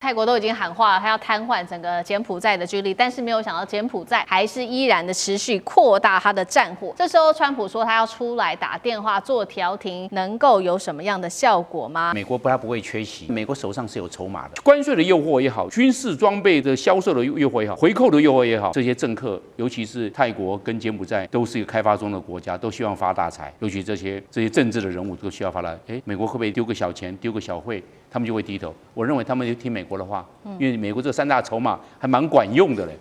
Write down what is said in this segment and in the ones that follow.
泰国都已经喊话了，他要瘫痪整个柬埔寨的军力，但是没有想到柬埔寨还是依然的持续扩大他的战火。这时候，川普说他要出来打电话做调停，能够有什么样的效果吗？美国不会缺席，美国手上是有筹码的，关税的诱惑也好，军事装备的销售的诱惑也好，回扣的诱惑也好，这些政客，尤其是泰国跟柬埔寨都是一个开发中的国家，都希望发大财，尤其这些政治的人物都需要发大财。美国会不会丢个小钱，丢个小惠？他们就会低头。我认为他们就听美国的话，因为美国这三大筹码还蛮管用的嘞。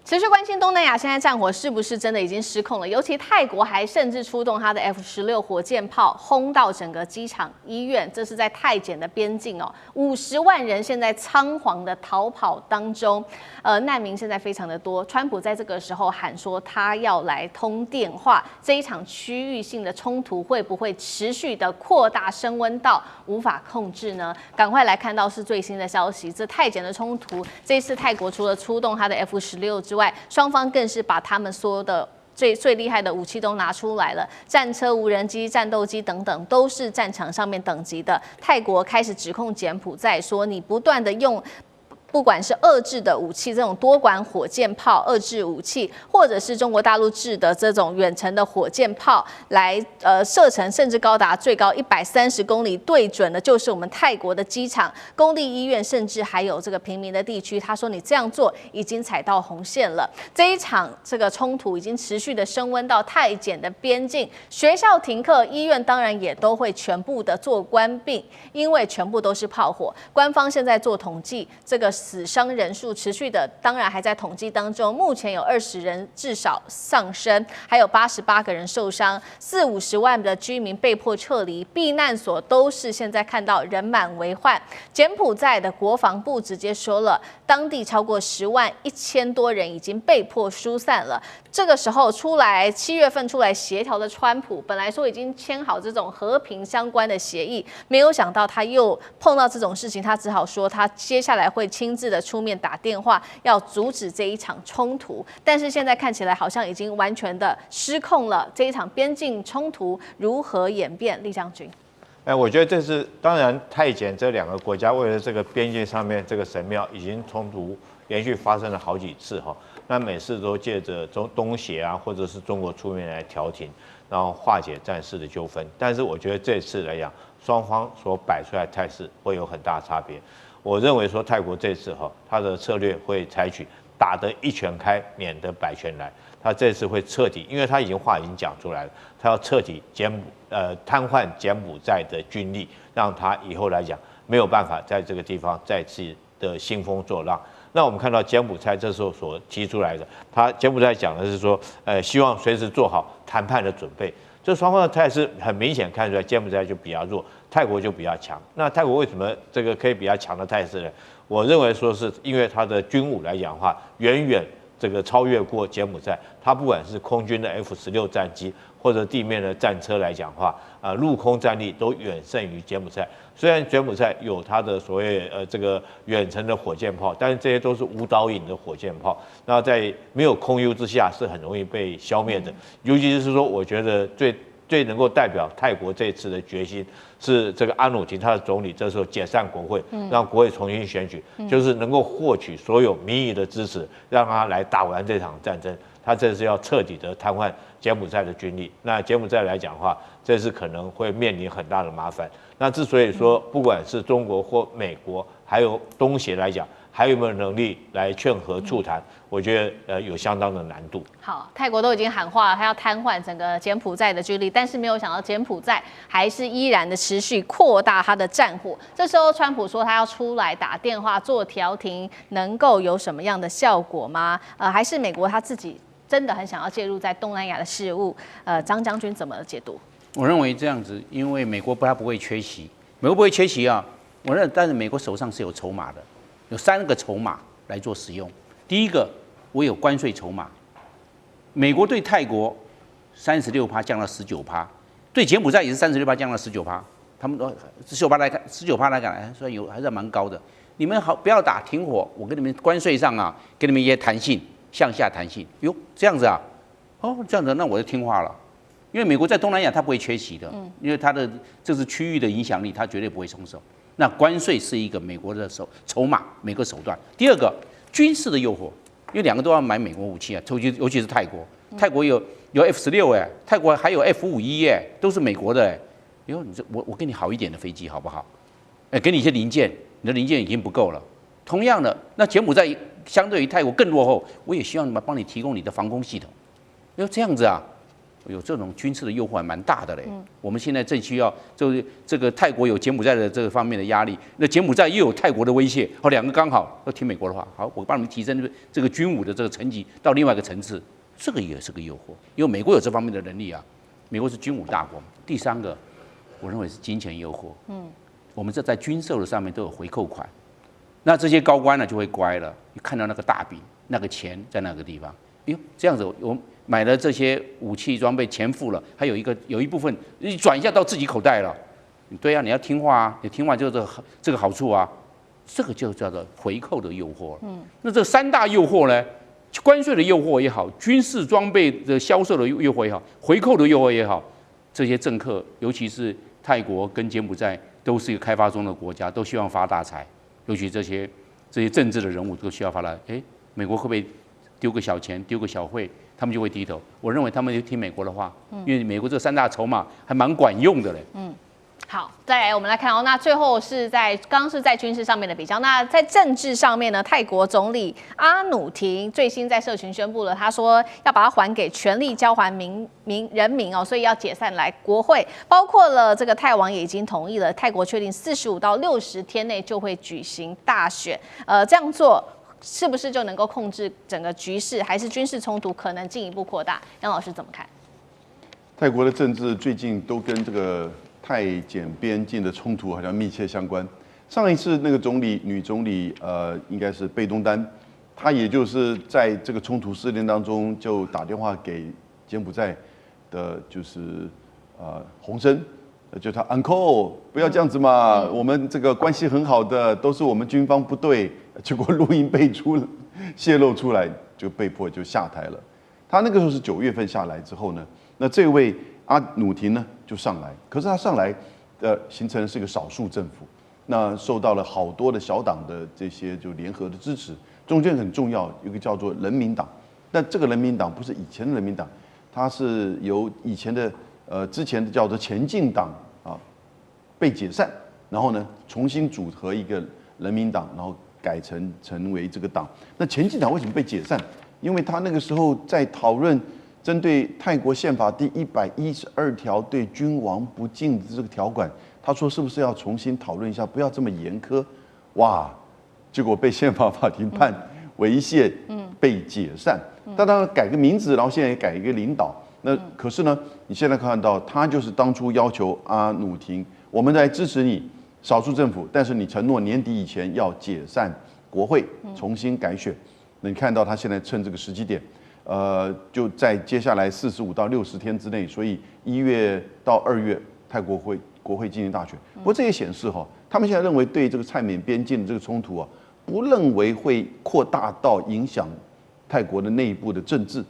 持续关心东南亚现在战火是不是真的已经失控了？尤其泰国还甚至出动他的 F-16火箭炮轰到整个机场、医院，这是在泰柬的边境哦。50万人现在仓皇的逃跑当中，难民现在非常的多。川普在这个时候喊说他要来通电话，这一场区域性的冲突会不会持续的扩大升温到无法控制呢？赶快来看到是最新的消息，这泰柬的冲突，这一次泰国除了出动他的 F-16之外，双方更是把他们所有的最厉害的武器都拿出来了，战车、无人机、战斗机等等，都是战场上面等级的。泰国开始指控柬埔寨说，你不断的用不管是遏制的武器，这种多管火箭炮遏制武器，或者是中国大陆制的这种远程的火箭炮，来射程甚至高达最高130公里，对准的就是我们泰国的机场、公立医院，甚至还有这个平民的地区。他说你这样做已经踩到红线了。这一场这个冲突已经持续的升温到泰柬的边境，学校停课，医院当然也都会全部的做关闭，因为全部都是炮火。官方现在做统计，这个死伤人数持续的，当然还在统计当中。目前有20人至少丧生，还有88个人受伤，40-50万的居民被迫撤离，避难所都是现在看到人满为患。柬埔寨的国防部直接说了，当地超过101000多人已经被迫疏散了。这个时候7月份出来协调的川普，本来说已经签好这种和平相关的协议，没有想到他又碰到这种事情，他只好说他接下来会亲自的出面打电话，要阻止这一场冲突。但是现在看起来好像已经完全的失控了，这一场边境冲突如何演变？厉将军。我觉得这是当然，泰柬这两个国家为了这个边境上面这个神庙，已经冲突连续发生了好几次哈。那每次都借着东协啊，或者是中国出面来调停，然后化解战事的纠纷。但是我觉得这次来讲，双方所摆出来的态势会有很大差别。我认为说泰国这次他的策略会采取打得一拳开，免得百拳来。他这次会彻底，因为他话已经讲出来了，他要彻底瘫痪柬埔寨的军力，让他以后来讲没有办法在这个地方再次的兴风作浪。那我们看到柬埔寨这时候所提出来的，柬埔寨讲的是说，希望随时做好谈判的准备。这双方的态势很明显看出来，柬埔寨就比较弱，泰国就比较强。那泰国为什么这个可以比较强的态势呢？我认为说是因为它的军武来讲的话，远远这个超越过柬埔寨。它不管是空军的 F-16战机，或者地面的战车来讲的话，陆空战力都远胜于柬埔寨。虽然柬埔寨有它的所谓这个远程的火箭炮，但是这些都是无导引的火箭炮，那在没有空优之下是很容易被消灭的。尤其是说，我觉得最能够代表泰国这次的决心是这个阿努廷他的总理这时候解散国会，让国会重新选举，就是能够获取所有民意的支持，让他来打完这场战争。他这是要彻底的瘫痪柬埔寨的军力。那柬埔寨来讲的话，这是可能会面临很大的麻烦。那之所以说，不管是中国或美国，还有东协来讲，还有没有能力来劝和促谈，我觉得有相当的难度。好，泰国都已经喊话了，他要瘫痪整个柬埔寨的军力，但是没有想到柬埔寨还是依然的持续扩大他的战火。这时候川普说他要出来打电话做调停，能够有什么样的效果吗？还是美国他自己真的很想要介入在东南亚的事务？张将军怎么解读？我认为这样子，因为美国不会缺席，美国不会缺席啊。我认为，但是美国手上是有筹码的，有3个筹码来做使用。第一个，我有关税筹码，美国对泰国36%降到19%，对柬埔寨也是36%降到19%，他们都19%来看，19%来看，虽然还是蛮高的。你们好，不要打停火，我跟你们关税上啊，给你们一些弹性，向下弹性。哟，这样子啊，哦，这样子，那我就听话了。因为美国在东南亚它不会缺席的，因为它的这是区域的影响力，它绝对不会松手。那关税是一个美国的筹码，美国手段。第二个，军事的诱惑，因为两个都要买美国武器啊，尤其是泰国，泰国有 F-16哎，泰国还有 F-51哎，都是美国的哎。以后我给你好一点的飞机好不好？哎，给你一些零件，你的零件已经不够了。同样的，那柬埔寨相对于泰国更落后，我也希望帮你提供你的防空系统。因为这样子啊，有这种军事的诱惑还蛮大的嘞。我们现在正需要，就是这个泰国有柬埔寨的这个方面的压力，那柬埔寨又有泰国的威胁，两个刚好都听美国的话，好，我帮你们提升这个军武的这个层级到另外一个层次，这个也是个诱惑，因为美国有这方面的能力啊，美国是军武大国嘛。第三个，我认为是金钱诱惑。我们这在军售的上面都有回扣款，那这些高官呢就会乖了，看到那个大饼，那个钱在那个地方，哟，这样子我买了这些武器装备，钱付了，还有一部分你转一下到自己口袋了。对啊，你要听话啊，你听话就是这个好处啊，这个就叫做回扣的诱惑。那这三大诱惑呢，关税的诱惑也好，军事装备的销售的诱惑也好，回扣的诱惑也好，这些政客，尤其是泰国跟柬埔寨，都是一个开发中的国家，都希望发大财，尤其这些政治的人物都需要发大财。美国会不会丢个小钱，丢个小费？他们就会低头。我认为他们就听美国的话，因为美国这三大筹码还蛮管用的嘞。好，再来我们来看哦，那最后刚刚是在军事上面的比较，那在政治上面呢，泰国总理阿努廷最新在社群宣布了，他说要把它还给权力交还人民哦，所以要解散来国会，包括了这个泰王也已经同意了，泰国确定45到60天内就会举行大选，这样做是不是就能够控制整个局势，还是军事冲突可能进一步扩大？杨老师怎么看？泰国的政治最近都跟这个泰柬边境的冲突好像密切相关。上一次那个女总理应该是贝东丹，她也就是在这个冲突事件当中就打电话给柬埔寨的，就是洪森，就他 uncle 不要这样子嘛，我们这个关系很好的，都是我们军方不对。结果录音泄露出来，就被迫就下台了。他那个时候是9月份下来之后呢，那这位阿努廷呢就上来，可是他上来形成是一个少数政府，那受到了好多的小党的这些就联合的支持。中间很重要有一个叫做人民党，但这个人民党不是以前的人民党，它是由以前的之前的叫做前进党啊被解散，然后呢重新组合一个人民党，然后改成为这个党。那前进党为什么被解散？因为他那个时候在讨论针对泰国宪法第112条对君王不敬的这个条款，他说是不是要重新讨论一下，不要这么严苛？哇！结果被宪法法庭判违宪，被解散。但当然改个名字，然后现在也改一个领导。那可是呢，你现在看到他就是当初要求阿努廷，我们来支持你少数政府，但是你承诺年底以前要解散国会，重新改选。那你看到他现在趁这个时机点，就在接下来45到60天之内，所以1月到2月泰国国会进行大选。不过这也显示他们现在认为对这个泰缅边境的这个冲突不认为会扩大到影响泰国的内部的政治。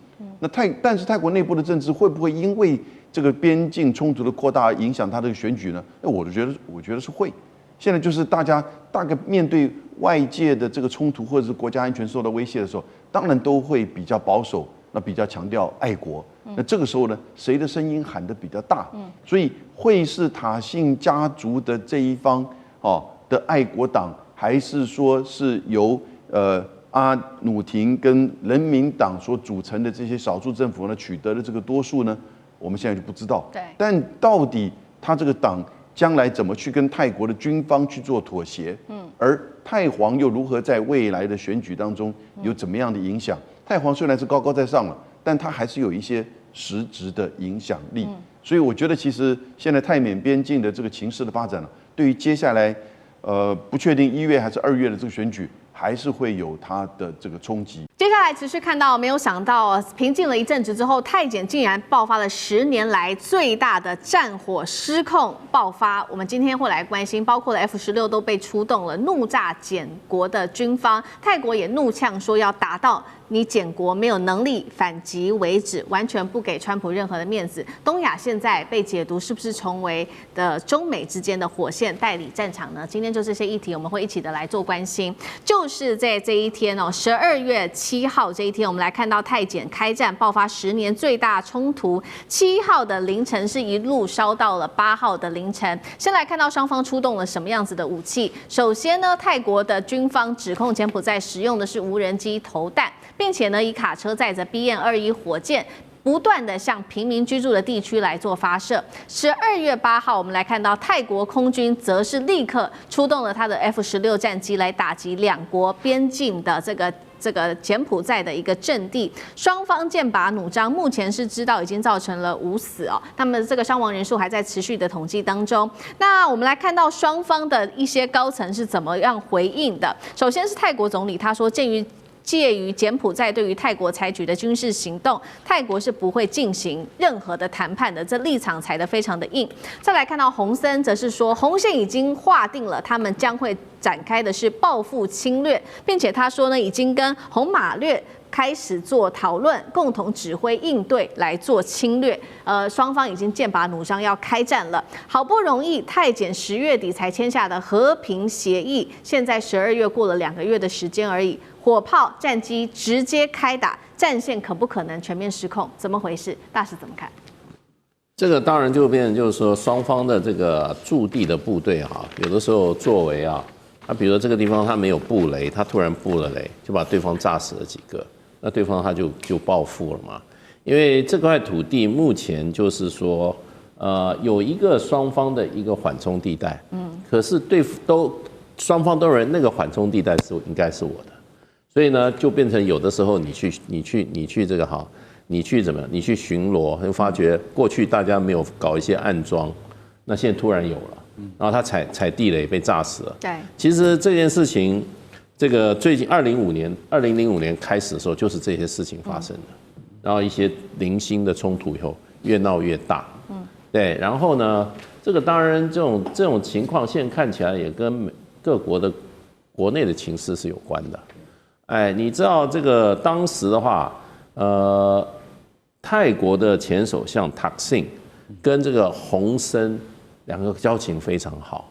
但是泰国内部的政治会不会因为这个边境冲突的扩大影响他的选举呢？我觉得是会。现在就是大家大概面对外界的这个冲突或者是国家安全受到威胁的时候，当然都会比较保守，那比较强调爱国。那这个时候呢，谁的声音喊得比较大？所以会是塔信家族的这一方的爱国党，还是说是由阿努廷跟人民党所组成的这些少数政府呢取得的这个多数呢？我们现在就不知道。对。但到底他这个党将来怎么去跟泰国的军方去做妥协？而泰皇又如何在未来的选举当中有怎么样的影响？泰皇虽然是高高在上了，但他还是有一些实质的影响力。所以我觉得，其实现在泰缅边境的这个情势的发展对于接下来不确定1月还是2月的这个选举，还是会有它的这个冲击。接下来持续看到，没有想到平静了一阵子之后，泰检竟然爆发了10年来最大的战火失控爆发。我们今天会来关心，包括了 F-16都被出动了，怒炸柬国的军方。泰国也怒呛说要打到你建国没有能力反击为止，完全不给川普任何的面子。东亚现在被解读是不是成为的中美之间的火线代理战场呢？今天就这些议题，我们会一起的来做关心。就是在这一天哦，12月7号这一天，我们来看到泰检开战，爆发10年最大冲突。7号的凌晨是一路烧到了8号的凌晨。先来看到双方出动了什么样子的武器。首先呢，泰国的军方指控柬埔寨使用的是无人机投弹，并且呢以卡车载着 BN-21火箭，不断的向平民居住的地区来做发射。12月8号，我们来看到泰国空军则是立刻出动了他的 F-16战机来打击两国边境的这个柬埔寨的一个阵地，双方剑拔弩张，目前是知道已经造成了5死哦，他们这个伤亡人数还在持续的统计当中。那我们来看到双方的一些高层是怎么样回应的。首先是泰国总理，他说介于柬埔寨对于泰国采取的军事行动，泰国是不会进行任何的谈判的，这立场踩得非常的硬。再来看到洪森，则是说红线已经划定了，他们将会展开的是报复侵略，并且他说呢，已经跟红马略开始做讨论，共同指挥应对来做侵略。双方已经剑拔弩张要开战了。好不容易泰检10月底才签下的和平协议，现在12月过了2个月的时间而已。火炮、战机直接开打，战线可不可能全面失控？怎么回事？大使怎么看？这个当然就变成就是说双方的这个驻地的部队哈，有的时候作为啊，那比如说这个地方他没有布雷，他突然布了雷，就把对方炸死了几个，那对方他就报复了嘛。因为这块土地目前就是说，有一个双方的一个缓冲地带，可是双方都认为那个缓冲地带应该是我的。所以呢，就变成有的时候你去这个好，你去巡逻，会发觉过去大家没有搞一些暗桩，那现在突然有了，然后他踩地雷被炸死了。对，其实这件事情，这个最近2005年开始的时候，就是这些事情发生的，然后一些零星的冲突以后越闹越大。对，然后呢，这个当然这种情况现在看起来也跟各国的国内的情势是有关的。你知道这个当时的话，泰国的前首相塔克辛跟这个洪森两个交情非常好，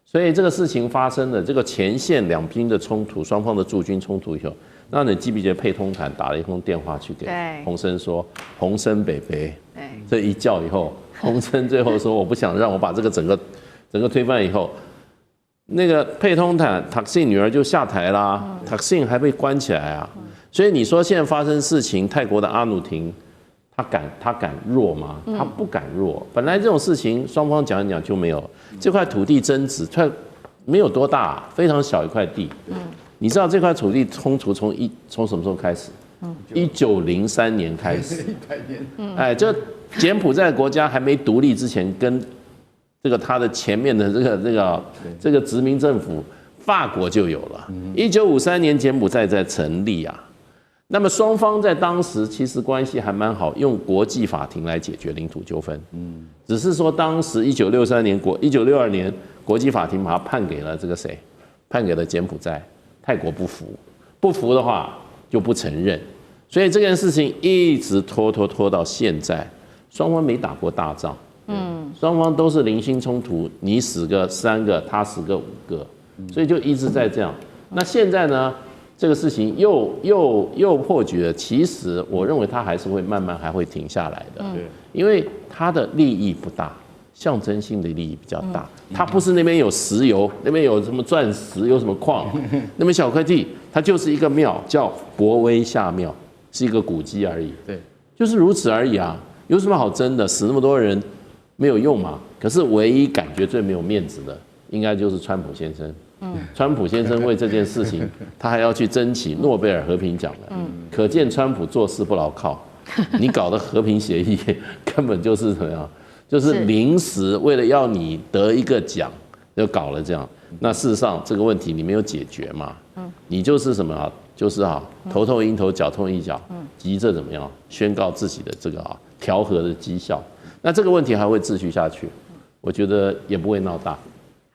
所以这个事情发生的这个前线两兵的冲突，双方的驻军冲突以后，那你记不记得佩通坦打了一通电话去给洪森说，洪森北北，这一叫以后，洪森最后说我不想让我把这个整个推翻以后。那个佩通坦塔克辛女儿就下台啦，塔克辛还被关起来啊，所以你说现在发生事情，泰国的阿努廷他敢弱吗？他不敢弱。本来这种事情双方讲一讲就没有，这块土地争执，它没有多大，非常小一块地。你知道这块土地冲突从什么时候开始？1903年开始。这柬埔寨国家还没独立之前跟。这个他的前面的这个殖民政府，法国就有了。1953年柬埔寨在成立啊，那么双方在当时其实关系还蛮好，用国际法庭来解决领土纠纷。只是说当时1962年国际法庭把它判给了这个谁？判给了柬埔寨，泰国不服的话就不承认，所以这件事情一直拖到现在，双方没打过大仗。双方都是零星冲突，你死个3个，他死个5个，所以就一直在这样。那现在呢，这个事情又破局了。其实我认为它还是会慢慢还会停下来的，因为它的利益不大，象征性的利益比较大。它不是那边有石油，那边有什么钻石，有什么矿，那边小块地，它就是一个庙，叫博威下庙，是一个古迹而已。对，就是如此而已啊，有什么好争的？死那么多人。没有用嘛？可是唯一感觉最没有面子的，应该就是川普先生。川普先生为这件事情，他还要去争取诺贝尔和平奖了。可见川普做事不牢靠。你搞的和平协议根本就是怎么样？就是临时为了要你得一个奖，就搞了这样。那事实上这个问题你没有解决嘛？你就是什么？就是头痛医头，脚痛医脚，急着怎么样宣告自己的这个调和的绩效。那这个问题还会继续下去，我觉得也不会闹大。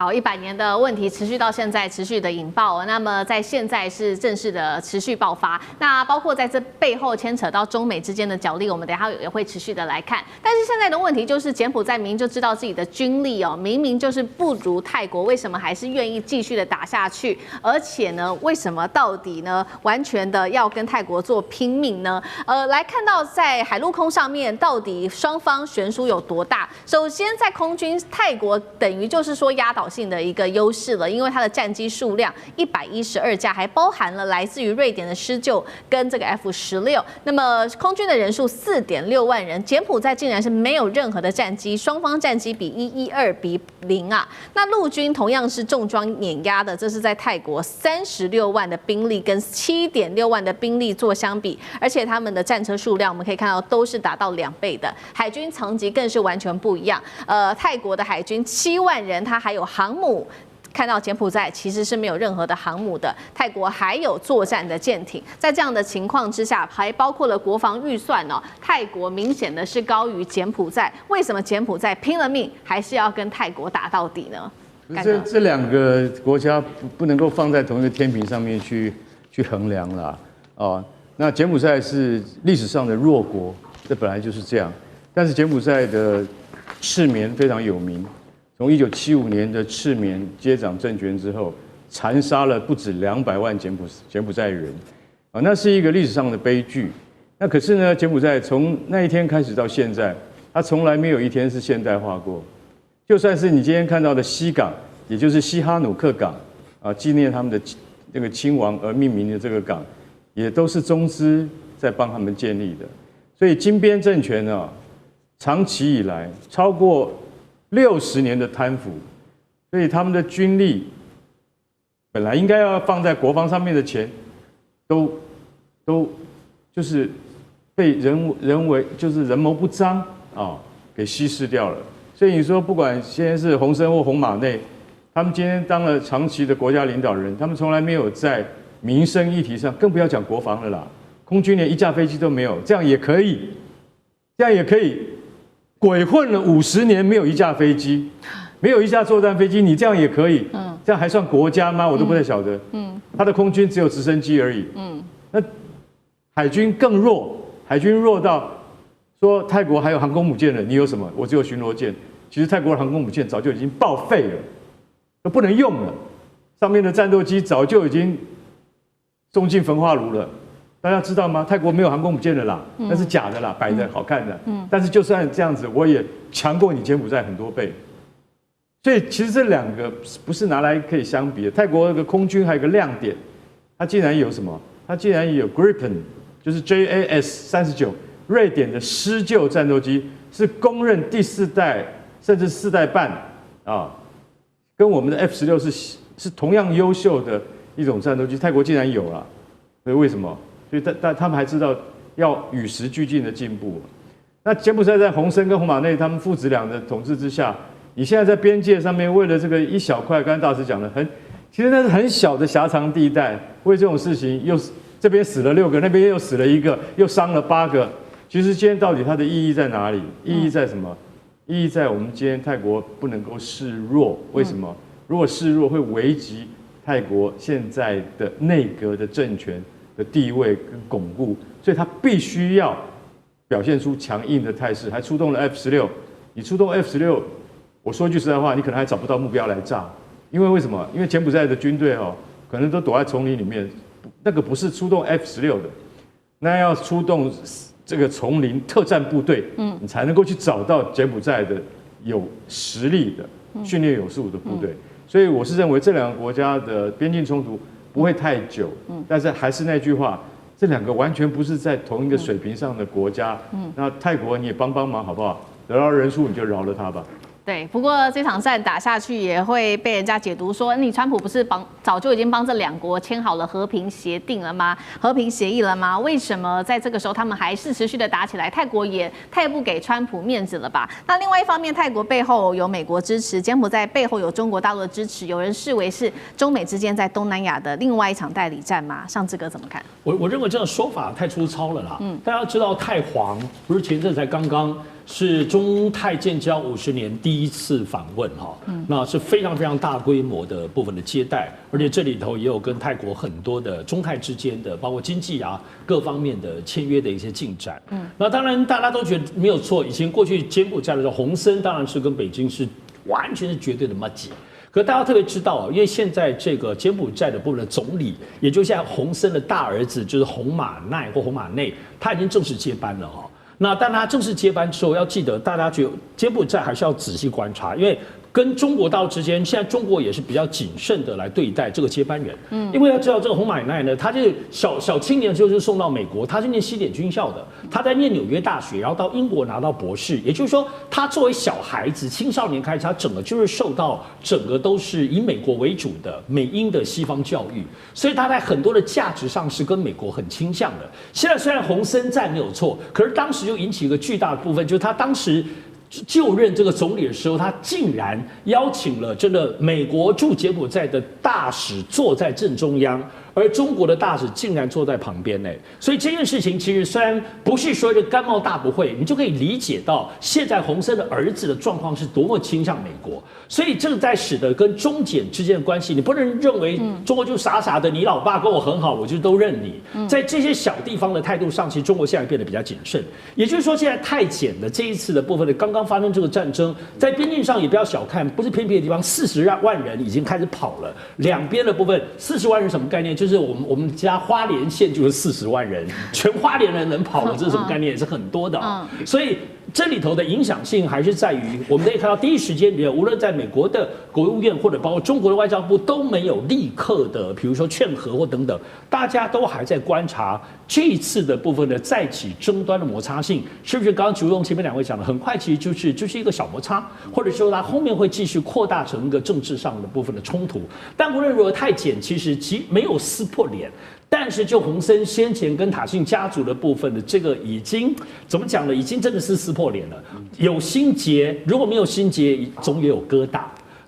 好，100年的问题持续到现在，持续的引爆。那么在现在是正式的持续爆发。那包括在这背后牵扯到中美之间的角力，我们等一下也会持续的来看。但是现在的问题就是，柬埔寨明明就知道自己的军力明明就是不如泰国，为什么还是愿意继续的打下去？而且呢，为什么到底呢完全的要跟泰国做拼命呢？来看到在海陆空上面，到底双方悬殊有多大？首先在空军，泰国等于就是说压倒性的一个优势了，因为它的战机数量112架，还包含了来自于瑞典的施救跟这个 F-16。那么空军的人数4.6万人，柬埔寨竟然是没有任何的战机，双方战机比112比0啊。那陆军同样是重装碾压的，这是在泰国36万的兵力跟7.6万的兵力做相比，而且他们的战车数量我们可以看到都是达到2倍的，海军层级更是完全不一样。泰国的海军7万人，它还有航母。看到柬埔寨其实是没有任何的航母的，泰国还有作战的舰艇。在这样的情况之下，还包括了国防预算泰国明显的是高于柬埔寨。为什么柬埔寨拼了命还是要跟泰国打到底呢？这两个国家不能够放在同一个天平上面去衡量啦。那柬埔寨是历史上的弱国，这本来就是这样。但是柬埔寨的赤棉非常有名。从1975年的赤棉接掌政权之后，残杀了不止200万柬埔寨人，那是一个历史上的悲剧。那可是呢，柬埔寨从那一天开始到现在，它从来没有一天是现代化过。就算是你今天看到的西港，也就是西哈努克港，纪念他们的这个亲王而命名的这个港，也都是中资在帮他们建立的。所以金边政权长期以来超过60年的贪腐，所以他们的军力本来应该要放在国防上面的钱，都就是被人为就是人谋不臧给稀释掉了。所以你说不管现在是洪森或洪马内，他们今天当了长期的国家领导人，他们从来没有在民生议题上，更不要讲国防了啦，空军连1架飞机都没有，这样也可以。鬼混了50年，没有1架飞机，没有1架作战飞机，你这样也可以？这样还算国家吗？我都不太晓得。他的空军只有直升机而已。那海军更弱，海军弱到说泰国还有航空母舰了，你有什么？我只有巡逻舰。其实泰国的航空母舰早就已经报废了，都不能用了，上面的战斗机早就已经送进焚化炉了。大家知道吗？泰国没有航空母舰的啦，那是假的啦，摆的好看的。但是就算这样子，我也强过你柬埔寨很多倍。所以其实这两个不是拿来可以相比的。泰国的空军还有一个亮点，它竟然有什么？它竟然有 Gripen， 就是 JAS-39，瑞典的施救战斗机，是公认第4代甚至4代半跟我们的 F-16是同样优秀的一种战斗机，泰国竟然有了。所以为什么？所以他们还知道要与时俱进的进步。那柬埔寨在洪森跟洪马内他们父子俩的统治之下，你现在在边界上面为了这个一小块，刚才大师讲的其实那是很小的狭长地带，为这种事情又这边死了6个，那边又死了1个，又伤了8个。其实今天到底它的意义在哪里？意义在什么？意义在我们今天泰国不能够示弱。为什么？如果示弱会危及泰国现在的内阁的政权的地位跟巩固，所以他必须要表现出强硬的态势，还出动了 F-16。你出动 F-16，我说句实在话，你可能还找不到目标来炸，因为什么？因为柬埔寨的军队可能都躲在丛林里面，那个不是出动 F-16的，那要出动这个丛林特战部队，你才能够去找到柬埔寨的有实力的、训练有素的部队。所以我是认为这两个国家的边境冲突不会太久，但是还是那句话，这两个完全不是在同一个水平上的国家。那泰国你也帮忙好不好？得到人数你就饶了他吧。对，不过这场战打下去也会被人家解读说，你川普不是早就已经帮这2国签好了和平协定了吗？和平协议了吗？为什么在这个时候他们还是持续的打起来？泰国也太不给川普面子了吧？那另外一方面，泰国背后有美国支持，柬埔寨背后有中国大陆的支持，有人视为是中美之间在东南亚的另外一场代理战吗？尚志哥怎么看？我认为这样说法太粗糙了啦。大家知道泰皇不是前阵才刚刚是中泰建交50年第一次访问哈，那是非常非常大规模的部分的接待，而且这里头也有跟泰国很多的中泰之间的，包括经济啊各方面的签约的一些进展。那当然大家都觉得没有错，以前过去柬埔寨的时候，洪森当然是跟北京是完全是绝对的麻吉。可大家特别知道啊，因为现在这个柬埔寨的部分的总理，也就是现在洪森的大儿子，就是洪马奈或洪马内，他已经正式接班了哈。那但他正式接班之后，要记得大家觉得柬埔寨还是要仔细观察，因为跟中国大陆之间，现在中国也是比较谨慎的来对待这个接班人。因为要知道这个洪马奈呢，他是小青年就是送到美国，他是念西点军校的，他在念纽约大学，然后到英国拿到博士。也就是说，他作为小孩子、青少年开始，他整个就是受到整个都是以美国为主的美英的西方教育，所以他在很多的价值上是跟美国很倾向的。现在虽然洪森在没有错，可是当时就引起一个巨大的部分，就是他当时就任这个总理的时候，他竟然邀请了真的美国驻柬埔寨的大使坐在正中央，而中国的大使竟然坐在旁边呢。所以这件事情其实虽然不是说这甘冒大不讳，你就可以理解到现在洪森的儿子的状况是多么倾向美国。所以这个在使得跟中柬之间的关系，你不能认为中国就傻傻的，你老爸跟我很好，我就都认你。在这些小地方的态度上，其实中国现在变得比较谨慎。也就是说，现在泰柬的这一次的部分的刚刚发生这个战争，在边境上也不要小看，不是偏僻的地方，40万人已经开始跑了。两边的部分40万人什么概念？就是我们家花莲县就是40万人，全花莲人能跑了，这是什么概念？也是很多的。所以这里头的影响性还是在于，我们可以看到第一时间里面，无论在美国的国务院或者包括中国的外交部都没有立刻的，比如说劝和或等等，大家都还在观察这一次的部分的再起争端的摩擦性，是不是刚刚竹荣前面两位讲的，很快其实就是一个小摩擦，或者说它后面会继续扩大成一个政治上的部分的冲突。但无论如何，泰柬其实没有撕破脸。但是就洪森先前跟塔信家族的部分的这个已经怎么讲呢？已经真的是撕破脸了，有心结，如果没有心结，总也有疙瘩。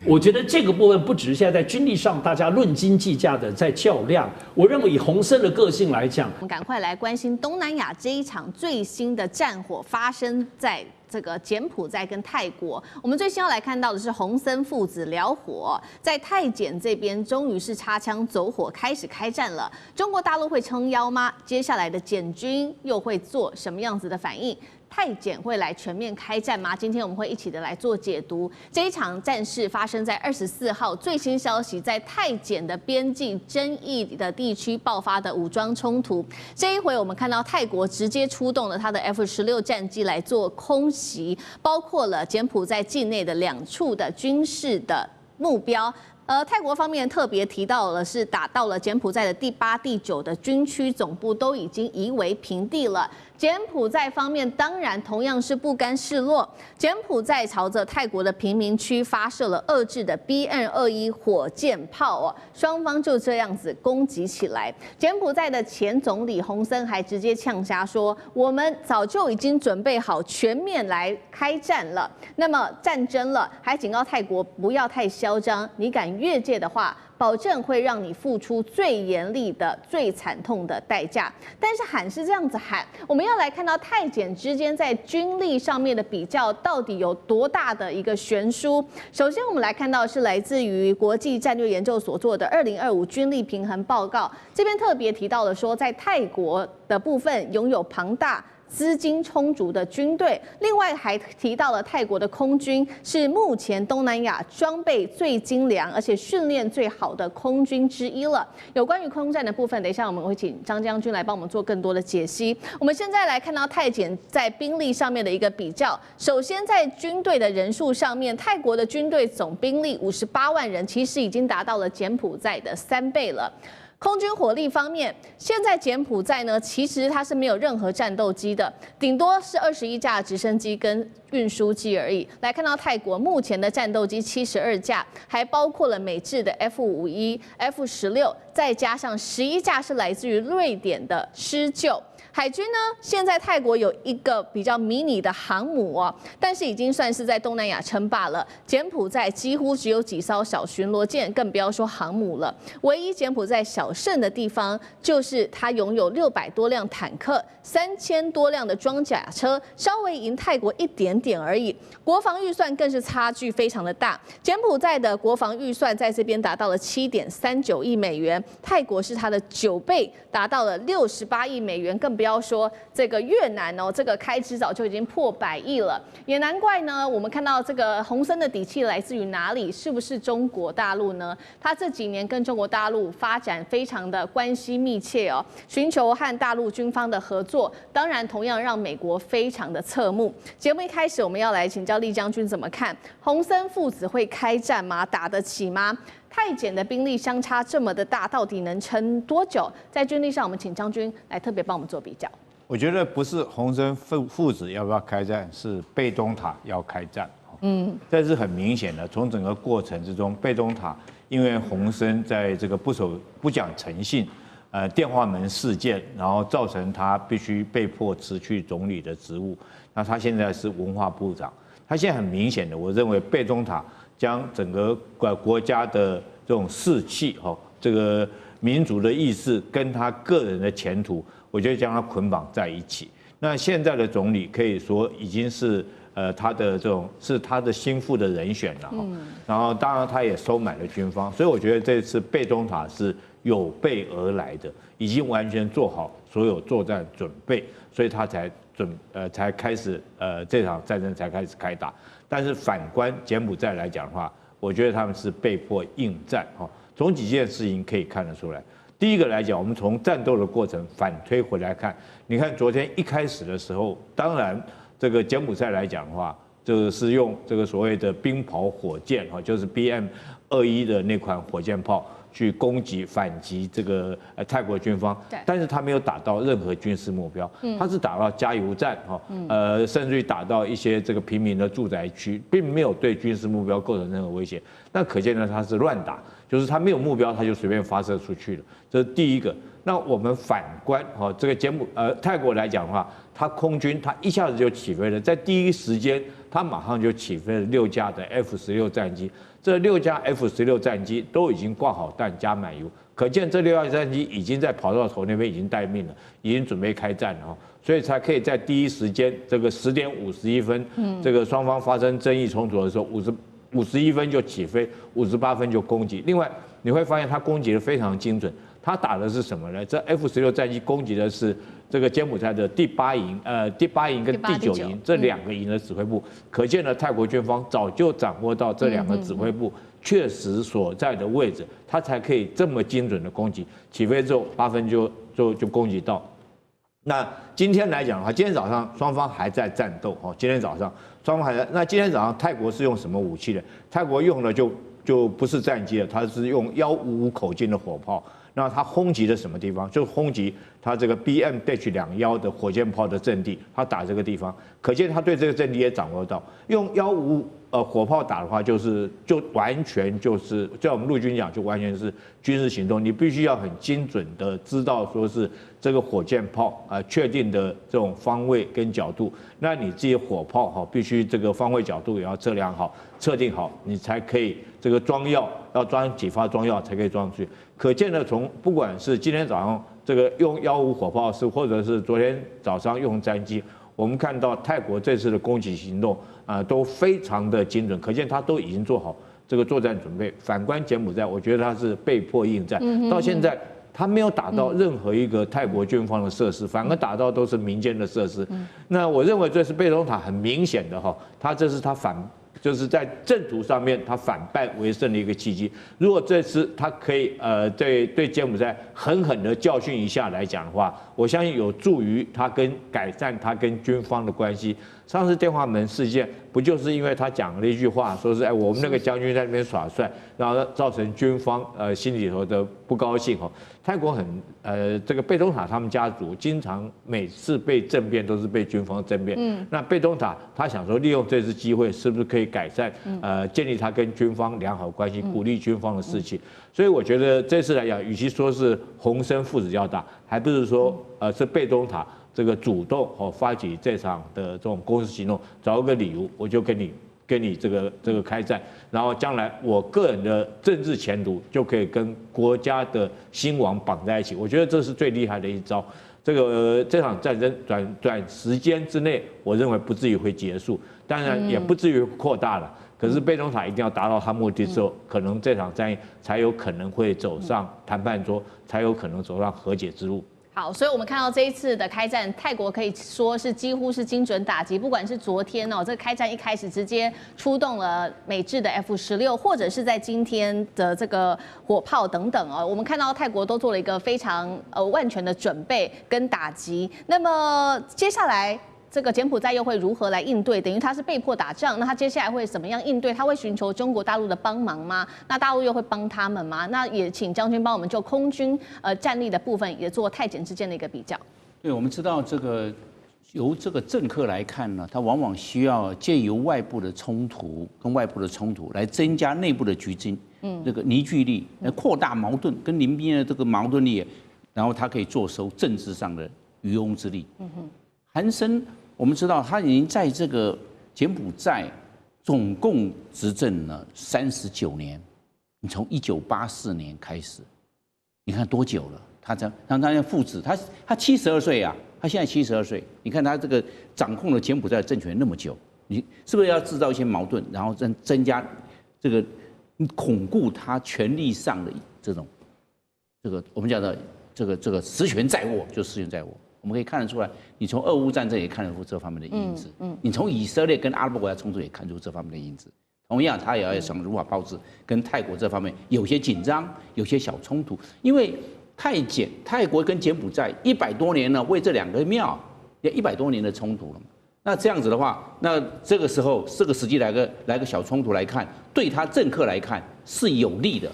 我觉得这个部分不只是现在在军力上大家论斤计价的在较量，我认为以洪森的个性来讲，我们赶快来关心东南亚这一场最新的战火发生在这个柬埔寨跟泰国。我们最先要来看到的是洪森父子燎火，在泰柬这边终于是擦枪走火开始开战了。中国大陆会撑腰吗？接下来的柬军又会做什么样子的反应？泰柬会来全面开战吗？今天我们会一起的来做解读。这一场战事发生在24号，最新消息在泰柬的边境争议的地区爆发的武装冲突。这一回我们看到泰国直接出动了他的 F-16战机来做空袭，包括了柬埔寨境内的2处的军事的目标。泰国方面特别提到了是打到了柬埔寨的第8、第9的军区总部都已经夷为平地了。柬埔寨方面当然同样是不甘示弱，柬埔寨朝着泰国的贫民区发射了遏制的 BN-21火箭炮哦，双方就这样子攻击起来。柬埔寨的前总理洪森还直接呛瞎说：“我们早就已经准备好全面来开战了，那么战争了，还警告泰国不要太嚣张，你敢越界的话，保证会让你付出最严厉的、最惨痛的代价。”但是喊是这样子喊，我们要来看到泰柬之间在军力上面的比较到底有多大的一个悬殊。首先，我们来看到是来自于国际战略研究所做的2025军力平衡报告，这边特别提到了说，在泰国的部分拥有庞大资金充足的军队，另外还提到了泰国的空军是目前东南亚装备最精良而且训练最好的空军之一了。有关于空战的部分，等一下我们会请张将军来帮我们做更多的解析。我们现在来看到泰柬在兵力上面的一个比较。首先在军队的人数上面，泰国的军队总兵力58万人，其实已经达到了柬埔寨的3倍了。空军火力方面，现在柬埔寨呢，其实它是没有任何战斗机的，顶多是21架直升机跟运输机而已。来看到泰国目前的战斗机72架，还包括了美制的 F51、F16，再加上11架是来自于瑞典的施救。海军呢，现在泰国有一个比较迷你的航母哦，但是已经算是在东南亚称霸了。柬埔寨几乎只有几艘小巡逻舰，更不要说航母了。唯一柬埔寨小胜的地方，就是它拥有600多辆坦克、3000多辆的装甲车，稍微赢泰国一点点而已。国防预算更是差距非常的大。柬埔寨的国防预算在这边达到了7.39亿美元，泰国是它的9倍，达到了68亿美元，更不要说这个越南哦，这个开支早就已经破100亿了，也难怪呢。我们看到这个洪森的底气来自于哪里？是不是中国大陆呢？他这几年跟中国大陆发展非常的关系密切哦，寻求和大陆军方的合作，当然同样让美国非常的侧目。节目一开始，我们要来请教厉将军怎么看洪森父子会开战吗？打得起吗？泰检的兵力相差这么的大，到底能撑多久？在军力上，我们请将军来特别帮我们做比较。我觉得不是洪森父子要不要开战，是贝东塔要开战。这是很明显的。从整个过程之中，贝东塔因为洪森在这个不讲诚信，电话门事件，然后造成他必须被迫辞去总理的职务。那他现在是文化部长，他现在很明显的，我认为贝东塔将整个国家的这种士气，这个民族的意识跟他个人的前途，我觉得将他捆绑在一起。那现在的总理可以说已经是他的这种是他的心腹的人选了。然后当然他也收买了军方，所以我觉得这次贝东塔是有备而来的，已经完全做好所有作战准备，所以他才开始这场战争才开始开打。但是反观柬埔寨来讲的话，我觉得他们是被迫应战。从几件事情可以看得出来。第一个来讲，我们从战斗的过程反推回来看，你看昨天一开始的时候，当然这个柬埔寨来讲的话，就是用这个所谓的冰雹火箭，就是 BM-21的那款火箭炮去攻击反击这个泰国军方，但是他没有打到任何军事目标，他是打到加油站甚至于打到一些这个平民的住宅区，并没有对军事目标构成任何威胁。那可见呢，他是乱打，就是他没有目标，他就随便发射出去了。这是第一个。那我们反观这个泰国来讲的话，他空军他一下子就起飞了，在第一时间他马上就起飞了6架的 F16战机。这6架 F16战机都已经挂好弹加满油，可见这6架战机已经在跑道头那边已经待命了，已经准备开战了，所以才可以在第一时间这个10点51分，这个双方发生争议冲突的时候，51分就起飞，58分就攻击。另外你会发现他攻击的非常精准，他打的是什么呢？这 F16战机攻击的是这个柬埔寨的第8营跟第9营这2个营的指挥部，可见呢，泰国军方早就掌握到这2个指挥部确实所在的位置，他才可以这么精准的攻击。起飞之后8分就攻击到。那今天来讲的话，今天早上双方还在战斗，今天早上双方还在。那今天早上泰国是用什么武器呢？泰国用的就不是战机了，它是用155口径的火炮。那它轰击的什么地方？就轰击它这个 BM-21的火箭炮的阵地，它打这个地方，可见它对这个阵地也掌握到。用155火炮打的话，就完全就是在我们陆军讲，就完全是军事行动。你必须要很精准的知道说是这个火箭炮确定的这种方位跟角度。那你这些火炮必须这个方位角度也要测量好、测定好，你才可以这个装药，要装几发装药才可以装出去。可见呢，从不管是今天早上这个用155火炮或者是昨天早上用战机，我们看到泰国这次的攻击行动都非常的精准，可见他都已经做好这个作战准备。反观柬埔寨，我觉得他是被迫应战，到现在他没有打到任何一个泰国军方的设施，反而打到都是民间的设施。那我认为这是贝东塔很明显的他这是他就是在正途上面他反败为胜的一个契机。如果这次他可以对柬埔寨狠狠的教训一下来讲的话，我相信有助于他改善他跟军方的关系。上次电话门事件不就是因为他讲了一句话，说是我们那个将军在那边耍帅，然后造成军方心里头的不高兴哦。泰国这个贝东塔他们家族经常每次被政变都是被军方政变，那贝东塔他想说利用这次机会是不是可以改善建立他跟军方良好关系，鼓励军方的士气。所以我觉得这次来讲，与其说是洪森父子要打，还不是说是贝东塔这个主动发起这场的这种攻势行动，找一个理由我就跟你这个开战，然后将来我个人的政治前途就可以跟国家的兴亡绑在一起。我觉得这是最厉害的一招。这场战争短时间之内，我认为不至于会结束，当然也不至于扩大了。可是贝东塔一定要达到他目的之后，可能这场战役才有可能会走上谈判桌，才有可能走上和解之路。好，所以我们看到这一次的开战，泰国可以说是几乎是精准打击，不管是昨天这个开战一开始直接出动了美制的 F-16，或者是在今天的这个火炮等等我们看到泰国都做了一个非常万全的准备跟打击。那么接下来这个柬埔寨又会如何来应对？等于他是被迫打仗，那他接下来会怎么样应对？他会寻求中国大陆的帮忙吗？那大陆又会帮他们吗？那也请将军帮我们就空军战力的部分也做泰柬之间的一个比较。对，我们知道由这个政客来看呢，他往往需要借由外部的冲突来增加内部的这个凝聚力，来扩大矛盾跟邻边的这个矛盾力，然后他可以坐收政治上的渔翁之利。韩森。我们知道他已经在这个柬埔寨总共执政了39年，你从1984年开始，你看多久了？他父子，他72岁啊，他现在72岁，你看他这个掌控了柬埔寨的政权那么久，你是不是要制造一些矛盾，然后增加这个巩固他权力上的这种我们讲的这个实权在握，就实权在握。我们可以看得出来，你从俄乌战争也看得出这方面的因子，你从以色列跟阿拉伯国家冲突也看出这方面的因子。同样，他也要想如何炮制跟泰国这方面有些紧张，有些小冲突。因为泰国跟柬埔寨100多年了，为这两个庙也100多年的冲突了嘛。那这样子的话，那这个时机来个小冲突来看，对他政客来看是有利的。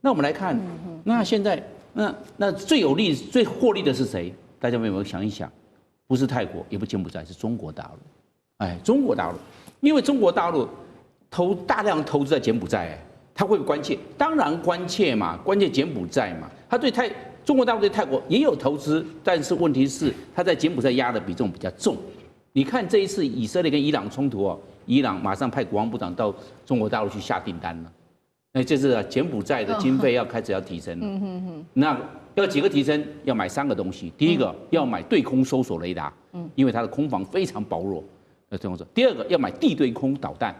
那我们来看，那现在那最有利、最获利的是谁？大家有没有想一想？不是泰国，也不是柬埔寨，是中国大陆。中国大陆，因为中国大陆大量投资在柬埔寨，他会不会关切？当然关切嘛，关切柬埔寨嘛。他对中国大陆对泰国也有投资，但是问题是他在柬埔寨压的比重比较重。你看这一次以色列跟伊朗冲突伊朗马上派国防部长到中国大陆去下订单了。那这是柬埔寨的经费开始要提升了。那要几个提升？要买3个东西。第一个要买对空搜索雷达，因为它的空防非常薄弱。第二个要买地对空导弹，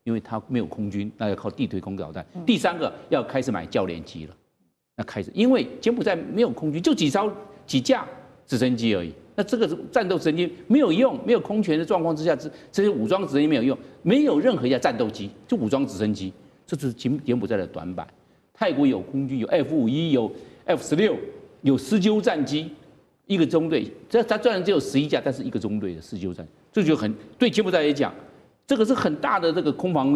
因为它没有空军，那要靠地对空导弹。第3个要开始买教练机了。那开始，因为柬埔寨没有空军，就几架直升机而已。那这个战斗直升机没有用，没有空权的状况之下，这些武装直升机没有用，没有任何一架战斗机，就武装直升机，这就是柬埔寨的短板。泰国有空军，有 F-51，有 F-16，有施救战机，一个中队，它虽然只有11架，但是一个中队的施救战，这就对柬埔寨来讲，这个是很大的这个空防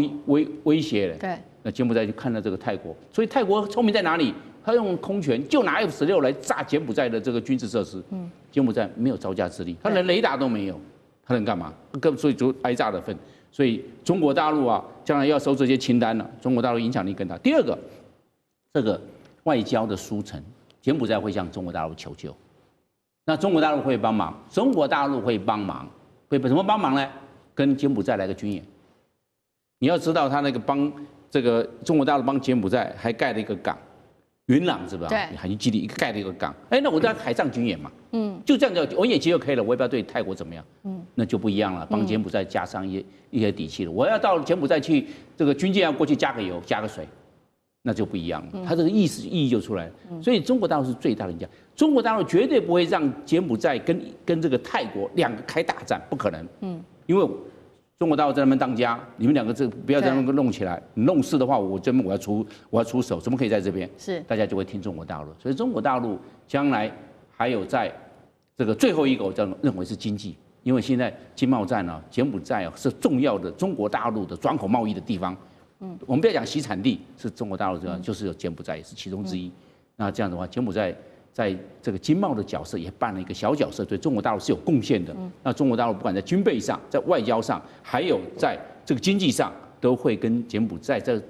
威胁了。对，那柬埔寨就看到这个泰国，所以泰国聪明在哪里？他用空权就拿 F-16来炸柬埔寨的这个军事设施。柬埔寨没有招架之力，他连雷达都没有，他能干嘛？所以就挨炸的份。所以中国大陆将来要收这些清单了，中国大陆影响力更大。第二个，这个外交的输成，柬埔寨会向中国大陆求救，那中国大陆会帮忙，中国大陆会帮忙，会怎么帮忙呢？跟柬埔寨来个军演。你要知道，他那个帮这个中国大陆帮柬埔寨还盖了一个港。云朗是吧？对，海军基地盖了一个港，那我在海上军演嘛，就这样子，我演习就可以了，我也不要对泰国怎么样，那就不一样了，帮柬埔寨加上一些底气了。我要到柬埔寨去，这个军舰要过去加个油、加个水，那就不一样了，它这个意义就出来了。所以中国大陆是最大的赢家，中国大陆绝对不会让柬埔寨跟这个泰国两个开大战，不可能，因为中国大陆在那边当家，你们两个不要在那边弄起来，你弄事的话，我这边我要出手，怎么可以在这边？是大家就会听中国大陆，所以中国大陆将来还有在这个最后一个，我认为是经济，因为现在经贸战呢，柬埔寨是重要的中国大陆的转口贸易的地方。我们不要讲习产地是中国大陆这样，就是有柬埔寨也是其中之一。那这样的话，柬埔寨在这个经贸的角色也扮了一个小角色，对中国大陆是有贡献的。那中国大陆不管在军备上、在外交上，还有在这个经济上，都会跟柬埔寨这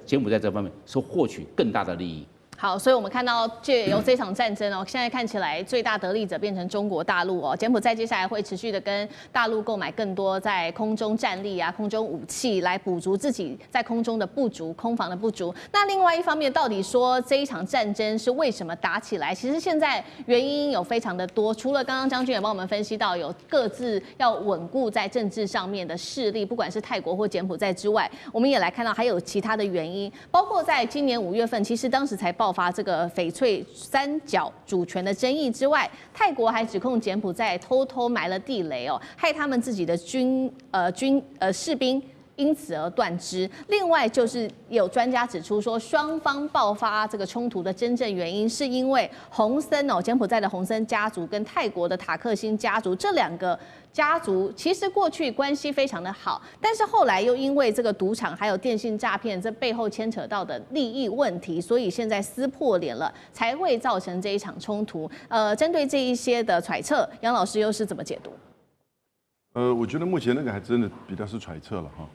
方面获取更大的利益。好，所以我们看到借由这场战争哦，现在看起来最大得利者变成中国大陆哦。柬埔寨接下来会持续的跟大陆购买更多在空中战力啊、空中武器，来补足自己在空中的不足、空防的不足。那另外一方面，到底说这一场战争是为什么打起来？其实现在原因有非常的多，除了刚刚将军也帮我们分析到有各自要稳固在政治上面的势力，不管是泰国或柬埔寨之外，我们也来看到还有其他的原因，包括在今年5月份，其实当时才爆发这个翡翠三角主权的争议之外，泰国还指控柬埔寨偷偷埋了地雷哦，害他们自己的士兵因此而断肢。另外就是有专家指出说，双方爆发这个冲突的真正原因，是因为洪森哦，柬埔寨的洪森家族跟泰国的塔克辛家族这两个家族其实过去关系非常的好，但是后来又因为这个赌场还有电信诈骗这背后牵扯到的利益问题，所以现在撕破脸了，才会造成这一场冲突。针对这一些的揣测，杨老师又是怎么解读？我觉得目前那个还真的比较是揣测了哈，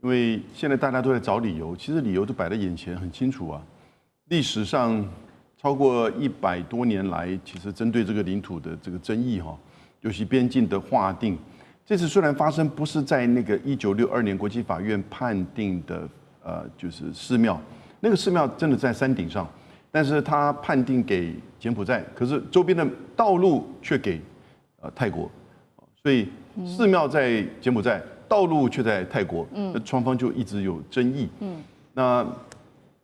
因为现在大家都在找理由，其实理由都摆在眼前，很清楚啊。历史上超过100多年来，其实针对这个领土的这个争议哈，尤其边境的划定，这次虽然发生不是在那个1962年国际法院判定的就是寺庙，那个寺庙真的在山顶上，但是他判定给柬埔寨，可是周边的道路却给泰国，所以寺庙在柬埔寨，道路却在泰国，那双方就一直有争议。那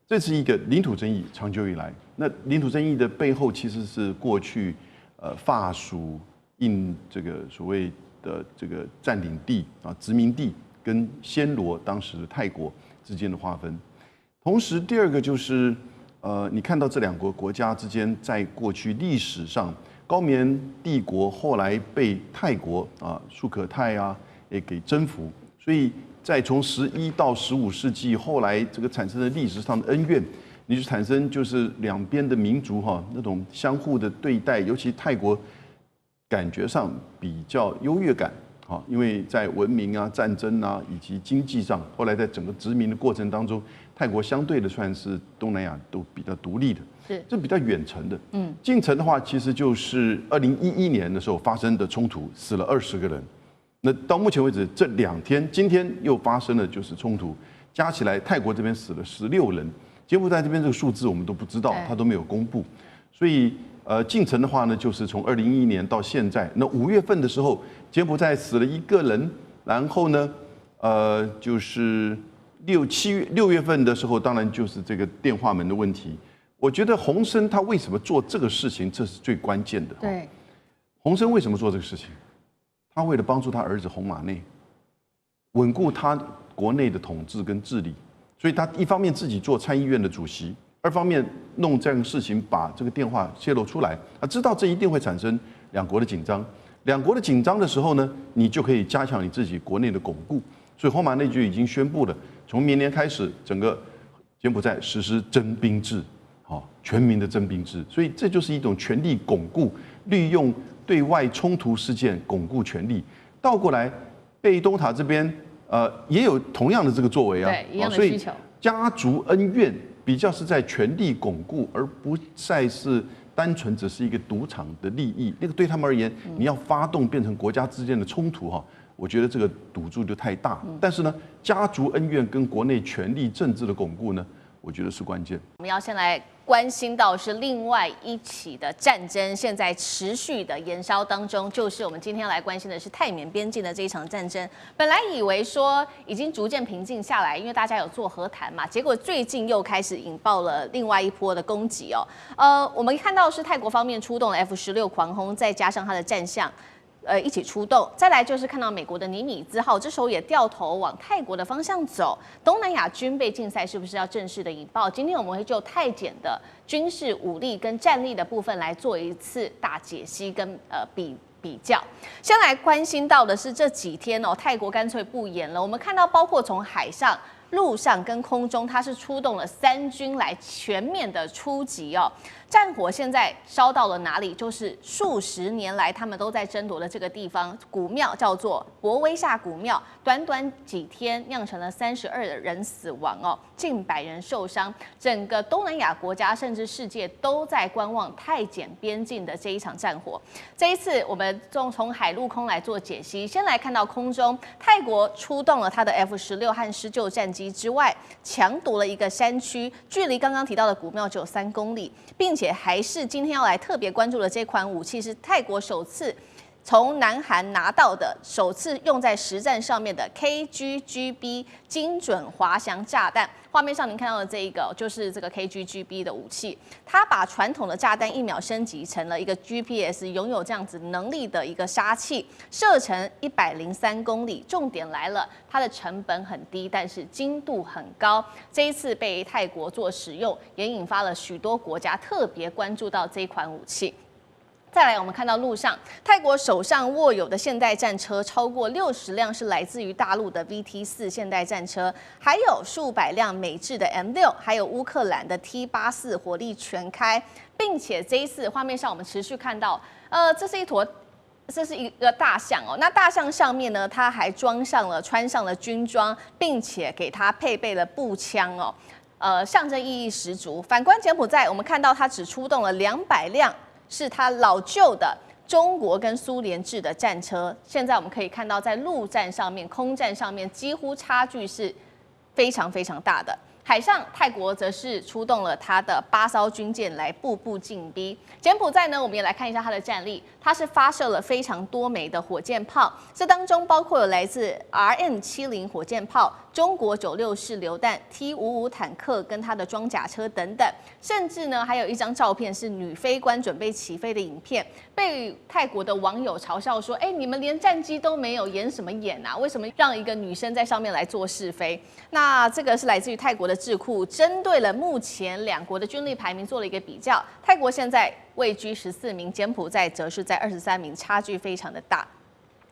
这是一个领土争议，长久以来，那领土争议的背后其实是过去法属印这个所谓的这个占领地啊殖民地跟暹罗当时泰国之间的划分。同时，第二个就是你看到这两个国家之间在过去历史上，高棉帝国后来被泰国苏可泰也给征服，所以在从11到15世纪后来这个产生的历史上的恩怨，你就产生就是两边的民族那种相互的对待，尤其泰国感觉上比较优越感因为在文明战争以及经济上，后来在整个殖民的过程当中，泰国相对的算是东南亚都比较独立的，这比较远程的。近程的话，其实就是2011年的时候发生的冲突，死了20个人。那到目前为止，这2天，今天又发生了就是冲突，加起来泰国这边死了16人，柬埔寨这边这个数字我们都不知道，他都没有公布。所以进程的话呢，就是从2011年到现在，那5月份的时候，柬埔寨死了1个人，然后呢，就是6月份的时候，当然就是这个电话门的问题。我觉得洪森他为什么做这个事情，这是最关键的。对，洪森为什么做这个事情？他为了帮助他儿子洪马内稳固他国内的统治跟治理，所以他一方面自己做参议院的主席，二方面弄这样的事情，把这个电话泄露出来，知道这一定会产生两国的紧张。两国的紧张的时候呢，你就可以加强你自己国内的巩固。所以洪马内就已经宣布了，从明年开始，整个柬埔寨实施征兵制，全民的征兵制。所以这就是一种权力巩固，利用对外冲突事件巩固权力。倒过来，贝东塔这边也有同样的这个作为对，一样的需求。家族恩怨比较是在权力巩固，而不再是单纯只是一个赌场的利益。那个对他们而言，你要发动变成国家之间的冲突我觉得这个赌注就太大。但是呢，家族恩怨跟国内权力政治的巩固呢，我觉得是关键。我们要先来关心到是另外一起的战争，现在持续的延烧当中，就是我们今天来关心的是泰缅边境的这一场战争。本来以为说已经逐渐平静下来，因为大家有做和谈嘛，结果最近又开始引爆了另外一波的攻击我们看到是泰国方面出动了 F-16狂轰，再加上它的战象。一起出动。再来就是看到美国的尼米兹号，这时候也掉头往泰国的方向走。东南亚军备竞赛是不是要正式的引爆？今天我们会就泰检的军事武力跟战力的部分来做一次大解析跟比较。先来关心到的是这几天哦，泰国干脆不演了。我们看到包括从海上、陆上跟空中，它是出动了3军来全面的出击哦。战火现在烧到了哪里？就是数十年来他们都在争夺的这个地方，古庙叫做博威夏古庙，短短几天酿成了32人死亡哦，近100人受伤。整个东南亚国家甚至世界都在观望泰检边境的这一场战火。这一次我们从海陆空来做解析，先来看到空中，泰国出动了它的 F-16和施救战机之外，强夺了一个山区，距离刚刚提到的古庙只有3公里，并且还是今天要来特别关注的这款武器是泰国首次从南韩拿到的，首次用在实战上面的 KGGB 精准滑翔炸弹。画面上您看到的这一个就是这个 KGGB 的武器，它把传统的炸弹1秒升级成了一个 GPS 拥有这样子能力的一个杀器，射程103公里。重点来了，它的成本很低，但是精度很高。这一次被泰国做使用，也引发了许多国家特别关注到这一款武器。再来，我们看到路上，泰国手上握有的现代战车超过60辆是来自于大陆的 VT4 现代战车，还有数百辆美制的 M6，还有乌克兰的 T84 火力全开，并且这一次画面上我们持续看到，这是一个大象哦，那大象上面呢，它还穿上了军装，并且给它配备了步枪哦，象征意义十足。反观柬埔寨，我们看到它只出动了200辆。是它老旧的中国跟苏联制的战车，现在我们可以看到，在陆战上面、空战上面，几乎差距是非常非常大的。海上，泰国则是出动了它的8艘军舰来步步进逼。柬埔寨呢，我们也来看一下它的战力，它是发射了非常多枚的火箭炮，这当中包括有来自 RM70 火箭炮、中国96式榴弹、T55坦克跟它的装甲车等等，甚至呢还有一张照片是女飞官准备起飞的影片，被泰国的网友嘲笑说：“你们连战机都没有，演什么演啊？为什么让一个女生在上面来做试飞？”那这个是来自于泰国的智库，针对了目前2国的军力排名做了一个比较，泰国现在位居14名，柬埔寨则是在23名，差距非常的大。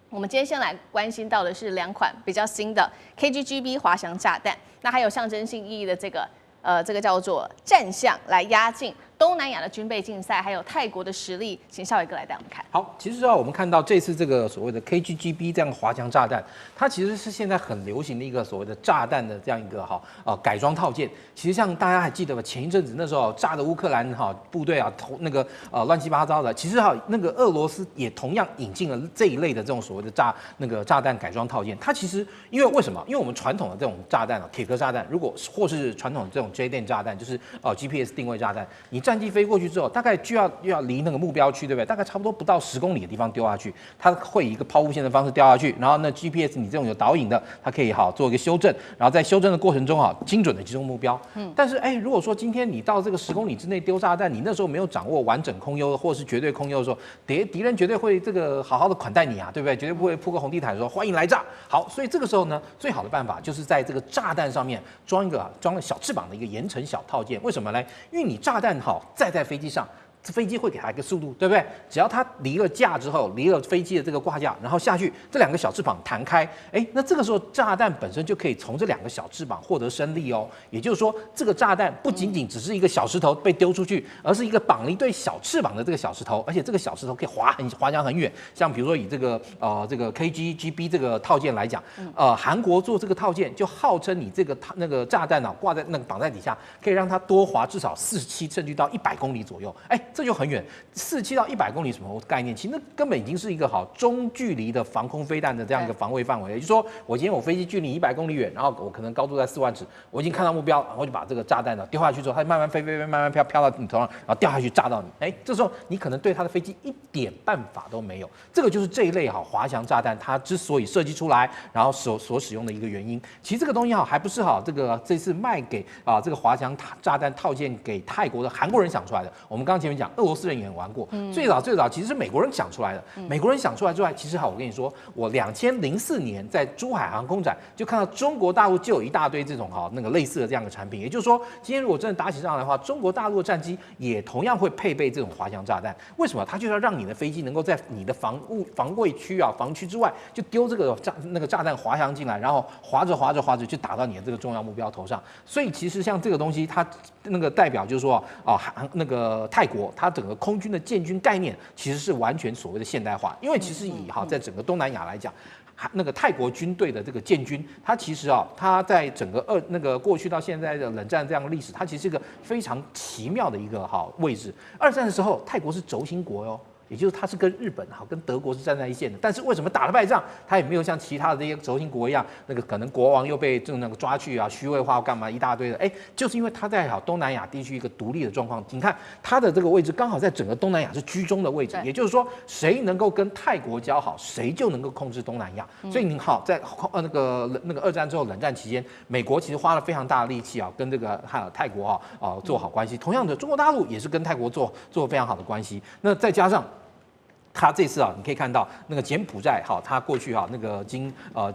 我们今天先来关心到的是2款比较新的 KGGB 滑翔炸弹，那还有象征性意义的这个叫做战象，来压境东南亚的军备竞赛，还有泰国的实力，请孝伟哥来带我们看。好，其实我们看到这次这个所谓的 KGGB 这样的滑翔炸弹，它其实是现在很流行的一个所谓的炸弹的这样一个改装套件。其实像大家还记得吧？前一阵子那时候炸的乌克兰部队那个乱七八糟的，其实那个俄罗斯也同样引进了这一类的这种所谓的炸弹改装套件。它其实为什么？因为我们传统的这种炸弹铁壳炸弹，如果或是传统的这种 J 弹炸弹，就是GPS 定位炸弹，你战机飞过去之后，大概就要离那个目标区，对不对？大概差不多不到10公里的地方丢下去，它会以一个抛物线的方式掉下去，然后那 GPS 你这种有导引的，它可以做一个修正，然后在修正的过程中精准的击中目标。但是如果说今天你到这个10公里之内丢炸弹，你那时候没有掌握完整空优或是绝对空优的时候，敌人绝对会这个好好的款待你啊，对不对？绝对不会铺个红地毯说欢迎来炸。好，所以这个时候呢，最好的办法就是在这个炸弹上面装了小翅膀的一个延程小套件。为什么呢？因为你炸弹载在飞机上，飞机会给它一个速度，对不对？只要它离了架之后，离了飞机的这个挂架，然后下去，这2个小翅膀弹开，那这个时候炸弹本身就可以从这2个小翅膀获得升力哦。也就是说，这个炸弹不仅仅只是一个小石头被丢出去，而是一个绑了一对小翅膀的这个小石头，而且这个小石头可以滑翔很远。像比如说以这个 KGGB 这个套件来讲，韩国做这个套件就号称你这个那个炸弹挂在那个绑在底下，可以让它多滑至少47甚至到100公里左右。这就很远，47到100公里什么概念？其实那根本已经是一个中距离的防空飞弹的这样一个防卫范围。也就是说，我今天我飞机距离100公里远，然后我可能高度在4万尺，我已经看到目标，然后就把这个炸弹丢下去之后，它慢慢飞，慢慢飘到你头上，然后掉下去炸到你。这时候你可能对它的飞机一点办法都没有。这个就是这一类滑翔炸弹它之所以设计出来，然后所使用的一个原因。其实这个东西还不是这次卖给这个滑翔炸弹套件给泰国的韩国人想出来的。我们刚刚前面讲，俄罗斯人也玩过。最早其实是美国人想出来的。美国人想出来之外，其实我跟你说，我2004年在珠海航空展就看到中国大陆就有一大堆这种那个类似的这样的产品。也就是说，今天如果真的打起仗来的话，中国大陆的战机也同样会配备这种滑翔炸弹。为什么？它就是要让你的飞机能够在你的防卫区防区之外，就丢这个炸弹滑翔进来，然后滑着就打到你的这个重要目标头上。所以其实像这个东西，它那个代表就是说那个泰国它整个空军的建军概念其实是完全所谓的现代化。因为其实在整个东南亚来讲，那个泰国军队的这个建军，它其实它在整个过去到现在的冷战这样的历史，它其实是一个非常奇妙的一个位置。二战的时候，泰国是轴心国哟。也就是它是跟日本跟德国是站在一线的，但是为什么打了败仗，它也没有像其他的这些轴心国一样，那个可能国王又被那个抓去虚位化干嘛一大堆的，就是因为它在东南亚地区一个独立的状况。你看它的这个位置刚好在整个东南亚是居中的位置，也就是说谁能够跟泰国交好，谁就能够控制东南亚。所以你在那个二战之后冷战期间，美国其实花了非常大的力气跟这个泰国做好关系。同样的，中国大陆也是跟泰国做非常好的关系。那再加上他这次你可以看到那个柬埔寨他过去那个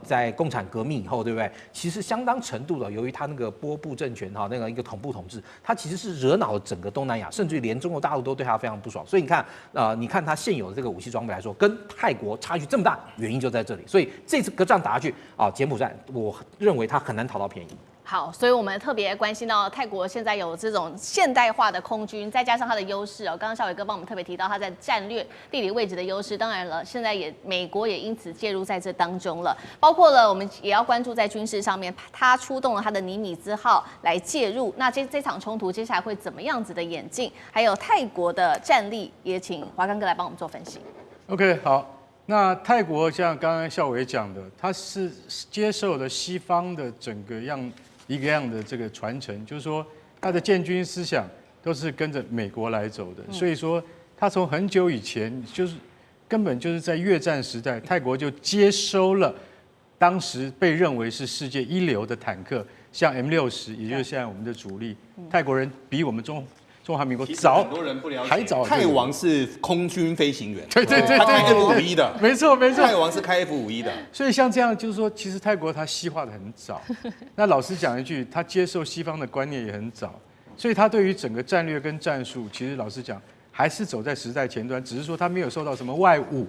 在共产革命以后，对不对？其实相当程度的，由于他那个波布政权那个一个统部统治，他其实是惹恼了整个东南亚，甚至于连中国大陆都对他非常不爽。所以你看他现有的这个武器装备来说，跟泰国差距这么大，原因就在这里。所以这次仗打下去柬埔寨我认为他很难讨到便宜。好，所以我们特别关心到泰国现在有这种现代化的空军，再加上它的优势刚刚孝瑋哥帮我们特别提到它在战略地理位置的优势，当然了，现在美国也因此介入在这当中了，包括了我们也要关注在军事上面，它出动了它的尼米兹号来介入，那这场冲突接下来会怎么样子的演进？还有泰国的战力，也请华刚哥来帮我们做分析。OK， 好。那泰国像刚刚孝瑋讲的，它是接受了西方的整个一个样的这个传承，就是说他的建军思想都是跟着美国来走的，所以说他从很久以前根本就是在越战时代，泰国就接收了当时被认为是世界一流的坦克，像 M60，也就是现在我们的主力。泰国人比我们中华民国早，很多人不了解，还早。泰王是空军飞行员，对，他开 F51的，没错。泰王是开 F51的，所以像这样就是说，其实泰国他西化的很早。那老实讲一句，他接受西方的观念也很早，所以他对于整个战略跟战术，其实老实讲还是走在时代前端，只是说他没有受到什么外侮。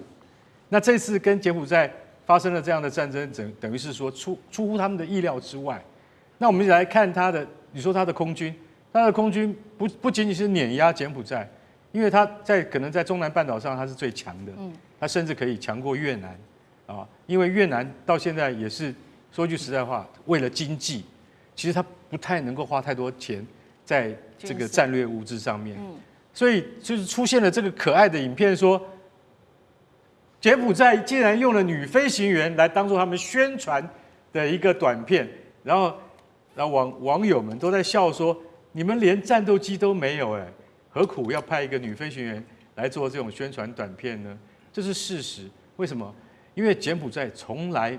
那这次跟柬埔寨发生了这样的战争，等于是说出乎他们的意料之外。那我们来看你说他的空军。他的空军不仅仅是碾压柬埔寨，因为他可能在中南半岛上他是最强的，他甚至可以强过越南，因为越南到现在也是说句实在话，为了经济，其实他不太能够花太多钱在这个战略物资上面，所以就是出现了这个可爱的影片说，柬埔寨竟然用了女飞行员来当做他们宣传的一个短片，然后网友们都在笑说。你们连战斗机都没有何苦要派一个女飞行员来做这种宣传短片呢？这是事实。为什么？因为柬埔寨从来，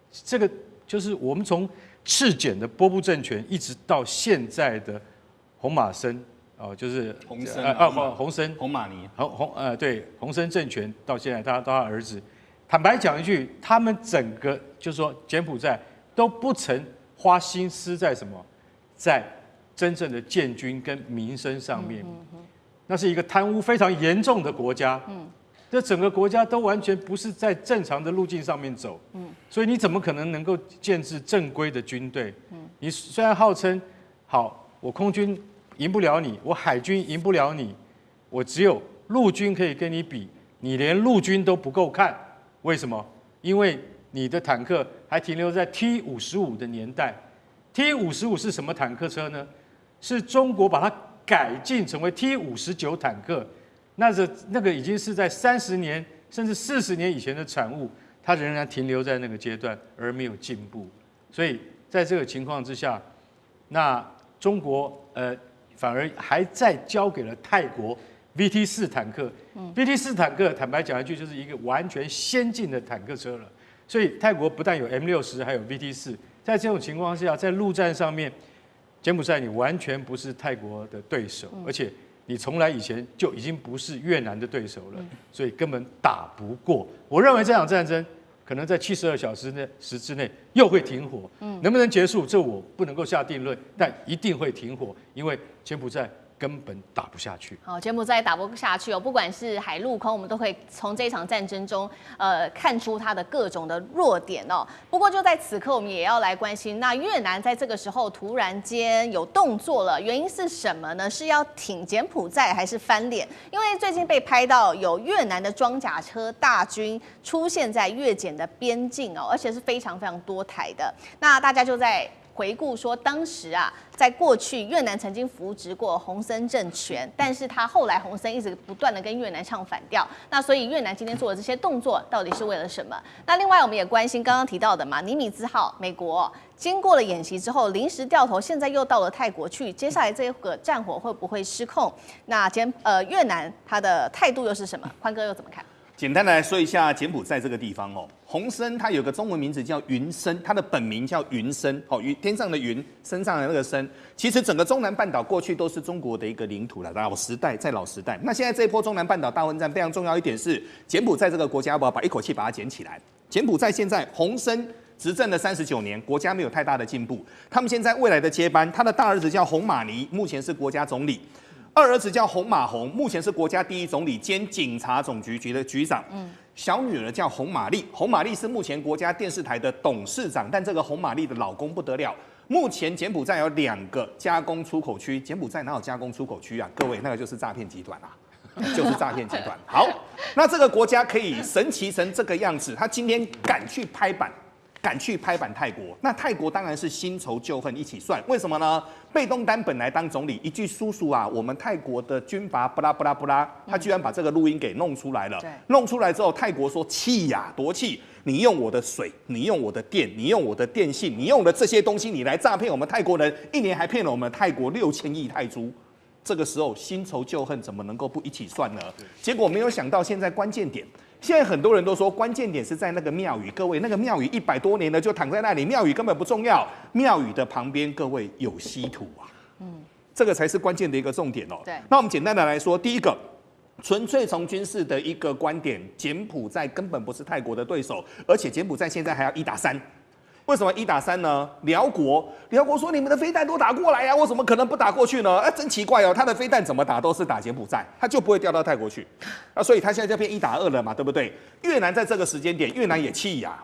这个就是我们从赤柬的波布政权一直到现在的洪马森就是洪森洪马尼对洪森政权到现在他儿子，坦白讲一句，他们整个就是说柬埔寨都不曾花心思在什么，在真正的建军跟民生上面，那是一个贪污非常严重的国家。这整个国家都完全不是在正常的路径上面走。所以你怎么可能能够建制正规的军队？你虽然号称好，我空军赢不了你，我海军赢不了你，我只有陆军可以跟你比，你连陆军都不够看。为什么？因为你的坦克还停留在 T55的年代。T55是什么坦克车呢？是中国把它改进成为 T59坦克，那个已经是在30年甚至40年以前的产物，它仍然停留在那个阶段而没有进步。所以在这个情况之下，那中国反而还在交给了泰国 VT4坦克。VT4坦克坦白讲一句，就是一个完全先进的坦克车了。所以泰国不但有 M60，还有 VT4。在这种情况下，在陆战上面，柬埔寨你完全不是泰国的对手，而且你从来以前就已经不是越南的对手了，所以根本打不过。我认为这场战争可能在72小时之内又会停火，能不能结束，这我不能够下定论，但一定会停火，因为柬埔寨根本打不下去。好，柬埔寨打不下去哦，不管是海陆空，我们都可以从这一场战争中，看出它的各种的弱点哦。不过就在此刻，我们也要来关心，那越南在这个时候突然间有动作了，原因是什么呢？是要挺柬埔寨还是翻脸？因为最近被拍到有越南的装甲车大军出现在越柬的边境哦，而且是非常非常多台的。那大家就在回顾说，当时啊，在过去越南曾经扶植过洪森政权，但是他后来洪森一直不断的跟越南唱反调，那所以越南今天做的这些动作到底是为了什么？那另外我们也关心刚刚提到的嘛，尼米兹号美国经过了演习之后临时掉头，现在又到了泰国去，接下来这个战火会不会失控？那越南他的态度又是什么？宽哥又怎么看？简单的来说一下柬埔寨这个地方哦，洪森它有个中文名字叫云森，它的本名叫云森哦，云天上的云，身上的那个森。其实整个中南半岛过去都是中国的一个领土了，老时代。那现在这一波中南半岛大混战非常重要一点是，柬埔寨这个国家要不要一口气把它捡起来？柬埔寨现在洪森执政了39年，国家没有太大的进步。他们现在未来的接班，他的大儿子叫洪马尼，目前是国家总理。二儿子叫洪马洪，目前是国家第一总理兼警察总局的局长。小女儿叫洪玛丽，洪玛丽是目前国家电视台的董事长，但这个洪玛丽的老公不得了。目前柬埔寨有2个加工出口区，柬埔寨哪有加工出口区啊？各位，那个就是诈骗集团啊，就是诈骗集团。好，那这个国家可以神奇成这个样子，他今天敢去拍板泰国，那泰国当然是新仇旧恨一起算。为什么呢？贝东丹本来当总理，一句叔叔啊，我们泰国的军阀不拉不拉不拉，他居然把这个录音给弄出来了。弄出来之后，泰国说气呀，多气！你用我的水，你用我的电，你用我的电信，你用的这些东西，你来诈骗我们泰国人，一年还骗了我们泰国6000亿泰铢。这个时候新仇旧恨怎么能够不一起算呢？结果没有想到现在关键点。现在很多人都说关键点是在那个庙宇，各位那个庙宇100多年了就躺在那里，庙宇根本不重要，庙宇的旁边各位有稀土啊，这个才是关键的一个重点哦。对，那我们简单的来说，第一个，纯粹从军事的一个观点，柬埔寨根本不是泰国的对手，而且柬埔寨现在还要1打3。为什么1打3呢？辽国说你们的飞弹都打过来啊，我怎么可能不打过去呢？真奇怪哦，他的飞弹怎么打都是打柬埔寨，他就不会掉到泰国去。所以他现在就变1打2了嘛，对不对？越南在这个时间点，越南也气呀。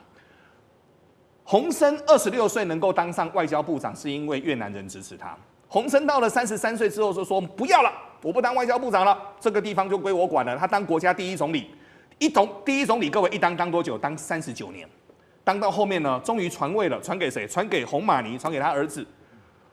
洪森26岁能够当上外交部长，是因为越南人支持他。洪森到了33岁之后就说不要了，我不当外交部长了，这个地方就归我管了。他当国家第一总理，第一总理各位一当多久？当39年。当到后面呢，终于传位了，传给谁？传给洪玛尼，传给他儿子。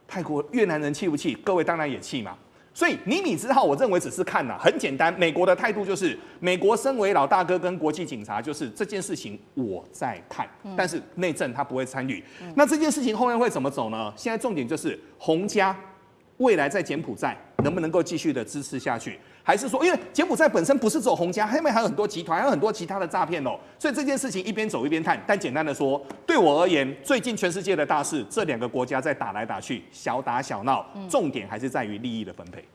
泰国越南人气不气？各位当然也气嘛。所以尼米兹号，我认为只是看很简单。美国的态度就是，美国身为老大哥跟国际警察，就是这件事情我在看，但是内政他不会参与。那这件事情后面会怎么走呢？现在重点就是洪家未来在柬埔寨能不能够继续的支持下去？还是说，因为柬埔寨本身不是只有洪家，后面还有很多集团，还有很多其他的诈骗哦，所以这件事情一边走一边看。但简单的说，对我而言，最近全世界的大事，这2个国家在打来打去，小打小闹，重点还是在于利益的分配。